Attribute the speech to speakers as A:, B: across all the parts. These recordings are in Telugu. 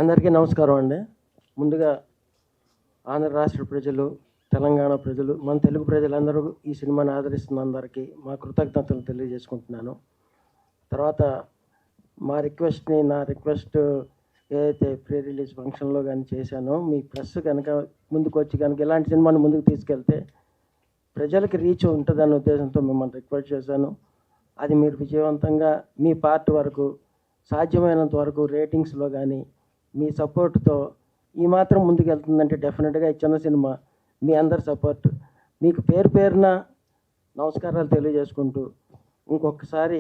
A: అందరికీ నమస్కారం అండి. ముందుగా ఆంధ్ర రాష్ట్ర ప్రజలు, తెలంగాణ ప్రజలు, మన తెలుగు ప్రజలందరూ ఈ సినిమాని ఆదరిస్తున్న అందరికీ మా కృతజ్ఞతలు తెలియజేసుకుంటున్నాను. తర్వాత నా రిక్వెస్ట్ ఏదైతే ప్రీ రిలీజ్ ఫంక్షన్లో కానీ చేశానో, మీ ప్రెస్ కనుక ముందుకు వచ్చి కనుక ఇలాంటి సినిమాని ముందుకు తీసుకెళ్తే ప్రజలకి రీచ్ ఉంటుందన్న ఉద్దేశంతో మిమ్మల్ని రిక్వెస్ట్ చేశాను. అది మీరు విజయవంతంగా మీ పార్ట్ వరకు సాధ్యమైనంత వరకు రేటింగ్స్లో కానీ మీ సపోర్ట్తో ఈ మాత్రం ముందుకు వెళ్తుందంటే డెఫినెట్గా ఈ చిన్న సినిమా మీ అందరి సపోర్ట్, మీకు పేరు పేరున నమస్కారాలు తెలియజేసుకుంటూ ఇంకొకసారి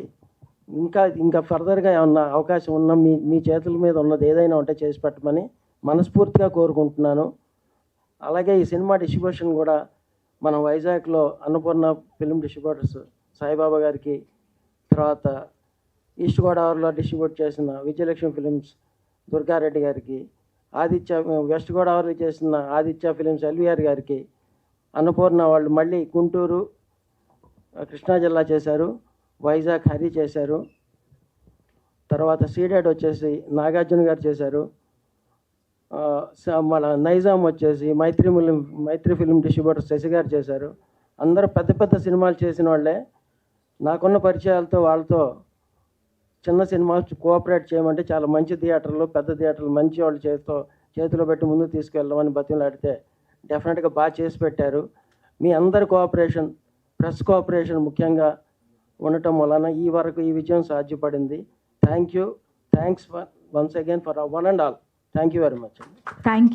A: ఇంకా ఫర్దర్గా ఏమన్నా అవకాశం ఉన్న మీ చేతుల మీద ఉన్నది ఏదైనా ఉంటే చేసి పెట్టమని మనస్ఫూర్తిగా కోరుకుంటున్నాను. అలాగే ఈ సినిమా డిస్ట్రిబ్యూషన్ కూడా మనం వైజాగ్లో అన్నపూర్ణ ఫిల్మ్ డిస్ట్రిబ్యూటర్స్ సాయిబాబా గారికి, తర్వాత ఈస్ట్ గోదావరిలో డిస్ట్రిబ్యూట్ చేసిన విజయలక్ష్మి ఫిలిమ్స్ దుర్గారెడ్డి గారికి, వెస్ట్ గోదావరిలో చేసిన ఆదిత్య ఫిలిమ్స్ ఎల్విఆర్ గారికి, అన్నపూర్ణ వాళ్ళు మళ్ళీ గుంటూరు కృష్ణా జిల్లా చేశారు, వైజాగ్ హరి చేశారు, తర్వాత సీడెడ్ వచ్చేసి నాగార్జున గారు చేశారు, మన నైజాం వచ్చేసి మైత్రి ఫిలిం డిస్ట్రిబ్యూటర్ శశి గారు చేశారు. అందరూ పెద్ద పెద్ద సినిమాలు చేసిన వాళ్ళే. నాకున్న పరిచయాలతో వాళ్ళతో చిన్న సినిమాలు కోఆపరేట్ చేయమంటే చాలా మంచి థియేటర్లు, పెద్ద థియేటర్లు మంచి వాళ్ళు చేతిలో పెట్టి ముందుకు తీసుకెళ్ళమని బతిమలాడితే డెఫినెట్గా బాగా చేసి పెట్టారు. మీ అందరి కోఆపరేషన్, ప్రెస్ కోఆపరేషన్ ముఖ్యంగా ఉండటం వలన ఈ విజయం సాధ్యపడింది. Thanks once again for one and all. Thank you very much.
B: Thank you.